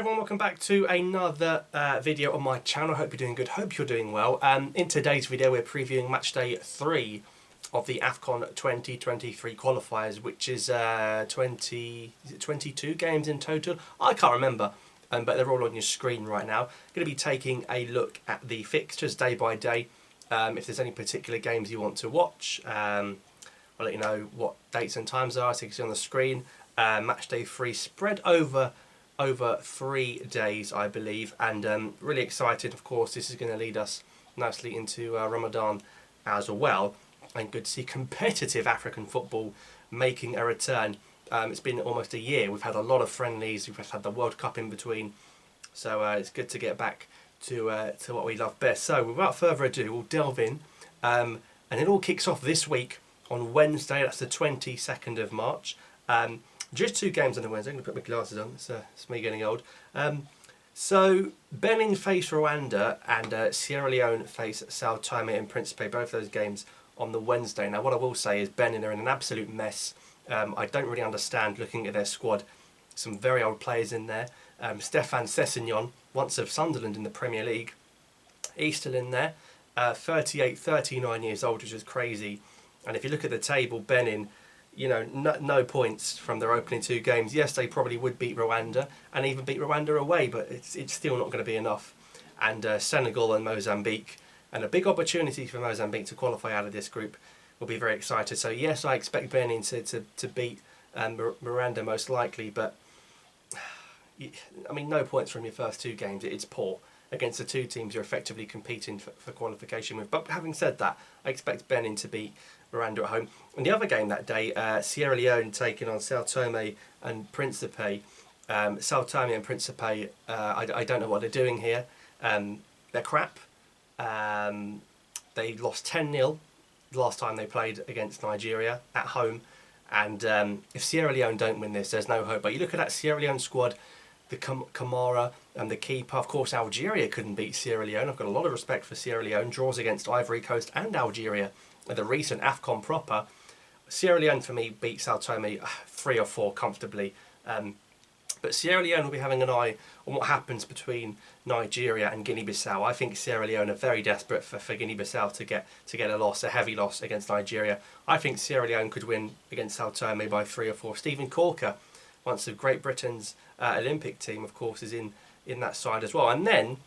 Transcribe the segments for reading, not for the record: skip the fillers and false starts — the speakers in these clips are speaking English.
everyone, welcome back to another video on my channel. Hope you're doing good, hope you're doing well. In today's video we're previewing match day 3 of the Afcon 2023 qualifiers, which is 22 games in total. I can't remember, but they're all on your screen right now. Going to be taking a look at the fixtures day by day. If there's any particular games you want to watch, I'll let you know what dates and times are, so you can see on the screen. Match day 3 spread over 3 days, I believe, and really excited. Of course, this is going to lead us nicely into Ramadan as well, and good to see competitive African football making a return. It's been almost a year. We've had a lot of friendlies, we've had the World Cup in between, so it's good to get back to what we love best. So without further ado, we'll delve in, and it all kicks off this week on Wednesday. That's the 22nd of March. Just 2 games on the Wednesday. I'm going to put my glasses on. It's me getting old. So Benin face Rwanda and Sierra Leone face Sao Tome and Principe. Both those games on the Wednesday. Now, what I will say is Benin are in an absolute mess. I don't really understand looking at their squad. Some very old players in there. Stéphane Sessegnon, once of Sunderland in the Premier League. He's still in there. 38, 39 years old, which is crazy. And if you look at the table, Benin, you know, no points from their opening 2 games. Yes, they probably would beat Rwanda and even beat Rwanda away, but it's still not going to be enough. And Senegal and Mozambique, and a big opportunity for Mozambique to qualify out of this group. Will be very excited. So yes, I expect Benin to beat Rwanda most likely, but I mean, no points from your first 2 games. It's poor against the 2 teams you're effectively competing for qualification with. But having said that, I expect Benin to beat Rwanda at home. And the other game that day, Sierra Leone taking on Sao Tome and Principe. Sao Tome and Principe, I don't know what they're doing here. They're crap. They lost 10-0 the last time they played against Nigeria at home. And if Sierra Leone don't win this, there's no hope. But you look at that Sierra Leone squad, the Kamara and the keeper. Of course, Algeria couldn't beat Sierra Leone. I've got a lot of respect for Sierra Leone. Draws against Ivory Coast and Algeria at the recent Afcon proper. Sierra Leone for me beat Sao Tome 3 or 4 comfortably. But Sierra Leone will be having an eye on what happens between Nigeria and Guinea-Bissau. I think Sierra Leone are very desperate for Guinea-Bissau to get a loss, a heavy loss against Nigeria. I think Sierra Leone could win against Sao Tome by 3 or 4. Stephen Corker, once of Great Britain's Olympic team, of course, is in that side as well. And then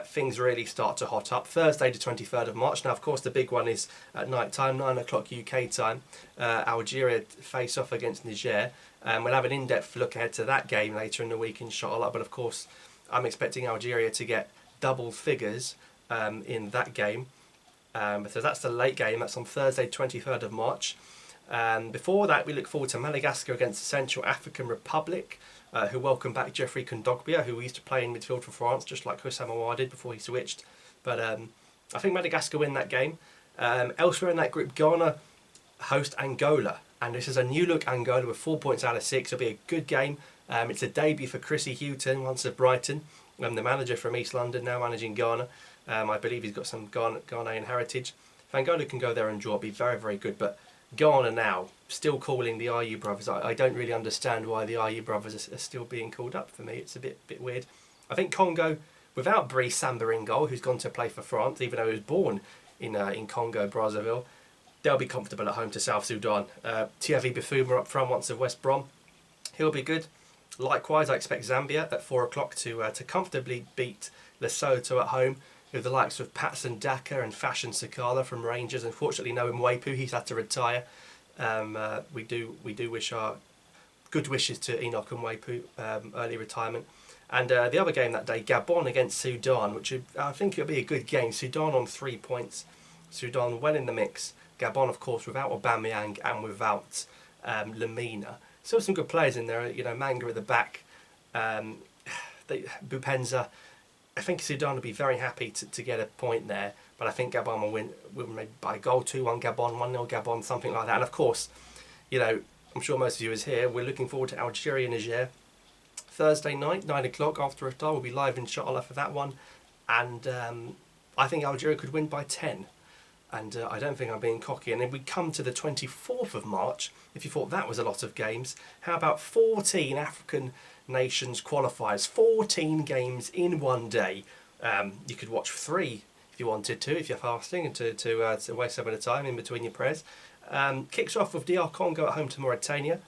things really start to hot up. Thursday the 23rd of March. Now, of course, the big one is at night time, 9 o'clock UK time. Algeria face off against Niger. We'll have an in-depth look ahead to that game later in the week, inshallah. But of course, I'm expecting Algeria to get double figures in that game. So that's the late game. That's on Thursday, 23rd of March. Before that, we look forward to Madagascar against the Central African Republic, who welcome back Jeffrey Kondogbia, who used to play in midfield for France, just like Houssam Aouar did before he switched. But I think Madagascar win that game. Elsewhere in that group, Ghana host Angola. And this is a new look Angola with 4 points out of 6. It'll be a good game. It's a debut for Chrissy Houghton, once of Brighton. The manager from East London, now managing Ghana. I believe he's got some Ghanaian heritage. If Angola can go there and draw, it'll be very, very good. But Ghana now, still calling the Ayew brothers. I don't really understand why the Ayew brothers are still being called up. For me, it's a bit weird. I think Congo, without Brice Samba in goal, who's gone to play for France, even though he was born in Congo, Brazzaville, they'll be comfortable at home to South Sudan. Thierry Bifuma up front, once of West Brom. He'll be good. Likewise, I expect Zambia at 4 o'clock to comfortably beat Lesotho at home, with the likes of Patson Daka and Fashion Sakala from Rangers. Unfortunately, no Mwepu, he's had to retire. We do wish our good wishes to Enoch Mwepu, early retirement. And the other game that day, Gabon against Sudan, which I think it'll be a good game. Sudan on 3 points. Sudan well in the mix. Gabon, of course, without Aubameyang and without Lamina. Still some good players in there. You know, Manga at the back. Bupenza. I think Sudan will be very happy to get a point there. But I think Gabon will win maybe by a goal, 2-1 Gabon, 1-0 Gabon, something like that. And of course, you know, I'm sure most of you is here. We're looking forward to Algeria Niger. Thursday night, 9 o'clock after iftar. We'll be live inshallah for that one. And I think Algeria could win by 10. and I don't think I'm being cocky. And then we come to the 24th of March, if you thought that was a lot of games, how about 14 African nations qualifiers, 14 games in one day. You could watch 3 if you wanted to, if you're fasting, and to waste some of the time in between your prayers. Kicks off with DR Congo at home to Mauritania.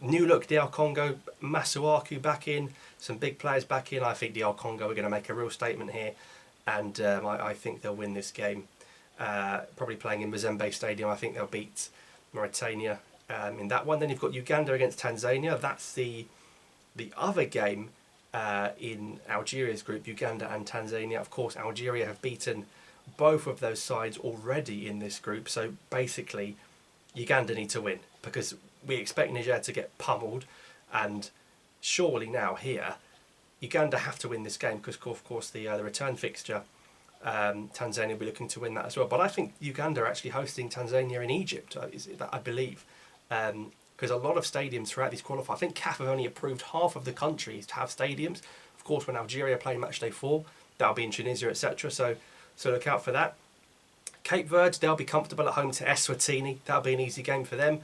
New look DR Congo, Masuaku back in, some big players back in. I think DR Congo are going to make a real statement here, and I think they'll win this game. Probably playing in Mazembe Stadium. I think they'll beat Mauritania in that one. Then you've got Uganda against Tanzania. That's the other game in Algeria's group, Uganda and Tanzania. Of course, Algeria have beaten both of those sides already in this group, so basically Uganda need to win, because we expect Niger to get pummeled, and surely now here Uganda have to win this game, because of course the return fixture, Tanzania will be looking to win that as well. But I think Uganda are actually hosting Tanzania in Egypt, I believe, because a lot of stadiums throughout these qualifiers, I think CAF have only approved half of the countries to have stadiums. Of course, when Algeria play Matchday 4, that'll be in Tunisia, etc. So look out for that. Cape Verde, they'll be comfortable at home to Eswatini. That'll be an easy game for them.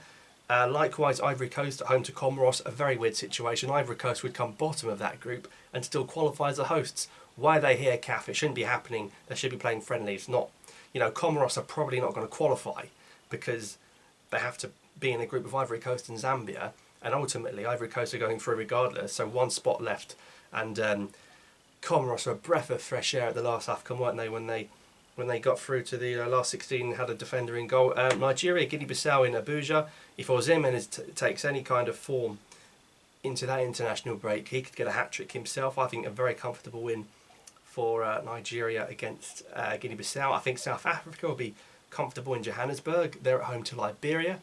Likewise, Ivory Coast at home to Comoros, a very weird situation. Ivory Coast would come bottom of that group and still qualify as the hosts. Why are they here, CAF? It shouldn't be happening. They should be playing friendlies. Not, Comoros are probably not going to qualify because they have to be in a group of Ivory Coast and Zambia, and ultimately Ivory Coast are going through regardless. So one spot left, and Comoros were a breath of fresh air at the last Afcon, weren't they? When they got through to the last 16, had a defender in goal. Nigeria, Guinea-Bissau in Abuja. If Osimhen takes any kind of form into that international break, he could get a hat-trick himself. I think a very comfortable win for Nigeria against Guinea-Bissau. I think South Africa will be comfortable in Johannesburg. They're at home to Liberia.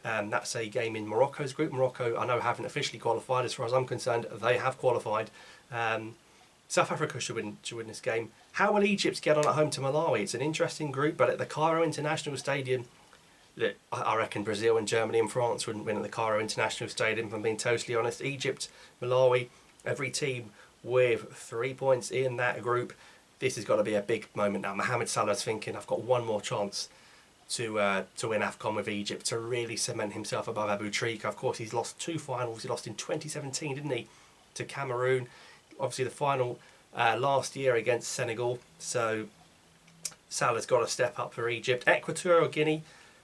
That's a game in Morocco's group. Morocco, I know, haven't officially qualified. As far as I'm concerned, they have qualified. South Africa should win this game. How will Egypt get on at home to Malawi? It's an interesting group, but at the Cairo International Stadium, look, I reckon Brazil and Germany and France wouldn't win at the Cairo International Stadium, if I'm being totally honest. Egypt, Malawi, every team with 3 points in that group. This has got to be a big moment now. Mohamed Salah's thinking, I've got one more chance to win Afcon with Egypt, to really cement himself above Abu Trika. Of course, he's lost 2 finals. He lost in 2017, didn't he, to Cameroon. Obviously, the final last year against Senegal. So Salah's got to step up for Egypt. Equatorial Guinea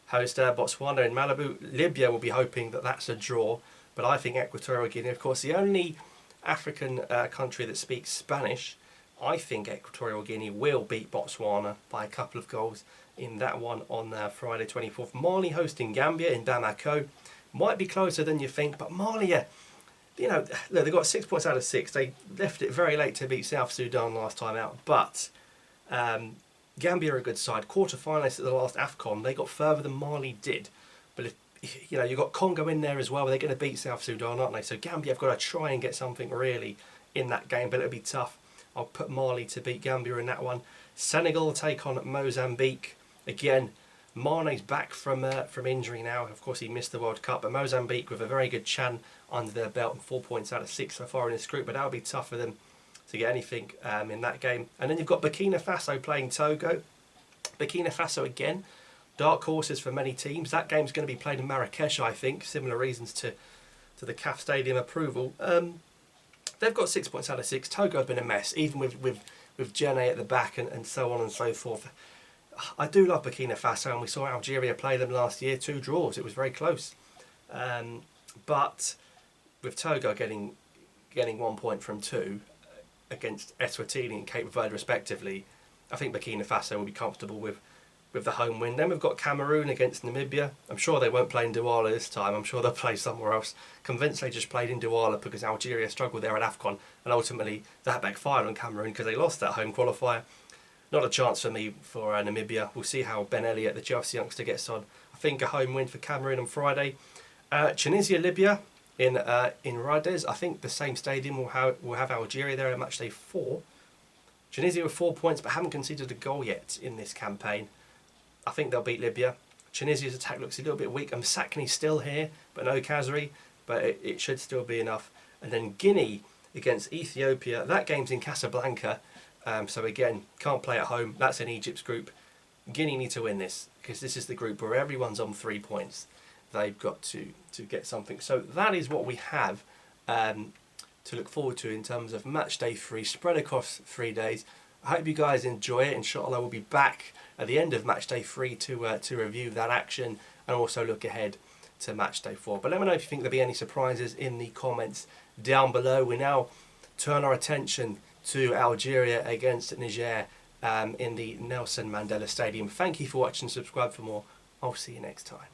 host Botswana in Malibu. Libya will be hoping that that's a draw, but I think Equatorial Guinea, of course, the only African country that speaks Spanish, I think Equatorial Guinea will beat Botswana by a couple of goals in that one on Friday 24th. Mali hosting Gambia in Bamako. Might be closer than you think, but Mali, look, they got 6 points out of 6. They left it very late to beat South Sudan last time out, but Gambia are a good side. Quarter-finalists at the last Afcon, they got further than Mali did. But if you've got Congo in there as well, they're going to beat South Sudan, aren't they? So Gambia have got to try and get something really in that game, but it'll be tough. I'll put Mali to beat Gambia in that one. Senegal will take on Mozambique. Again, Mane's back from injury now. Of course, he missed the World Cup, but Mozambique with a very good Chan under their belt and 4 points out of 6 so far in this group, but that'll be tough for them to get anything in that game. And then you've got Burkina Faso playing Togo. Burkina Faso again, dark horses for many teams. That game's going to be played in Marrakesh, I think. Similar reasons to the CAF Stadium approval. They've got 6 points out of 6. Togo have been a mess, even with Djenné at the back and so on and so forth. I do love Burkina Faso, and we saw Algeria play them last year, 2 draws. It was very close. But with Togo getting 1 point from 2 against Eswatini and Cape Verde respectively, I think Burkina Faso will be comfortable with the home win. Then we've got Cameroon against Namibia. I'm sure they won't play in Douala this time. I'm sure they'll play somewhere else. Convinced they just played in Douala because Algeria struggled there at Afcon, and ultimately that backfired on Cameroon because they lost that home qualifier. Not a chance for me for Namibia. We'll see how Ben Elliott, the Chelsea youngster, gets on. I think a home win for Cameroon on Friday. Tunisia, Libya in Rodez. I think the same stadium will have Algeria there at Matchday 4. Tunisia with 4 points but haven't conceded a goal yet in this campaign. I think they'll beat Libya. Tunisia's attack looks a little bit weak. Msakni's still here, but no Khazri. But it should still be enough. And then Guinea against Ethiopia. That game's in Casablanca. So again, can't play at home. That's in Egypt's group. Guinea need to win this, because this is the group where everyone's on 3 points. They've got to get something. So that is what we have to look forward to in terms of match day 3, spread across 3 days. I hope you guys enjoy it. Inshallah, we'll be back at the end of match day 3 to review that action and also look ahead to match day 4. But let me know if you think there'll be any surprises in the comments down below. We now turn our attention to Algeria against Niger in the Nelson Mandela Stadium. Thank you for watching. Subscribe for more. I'll see you next time.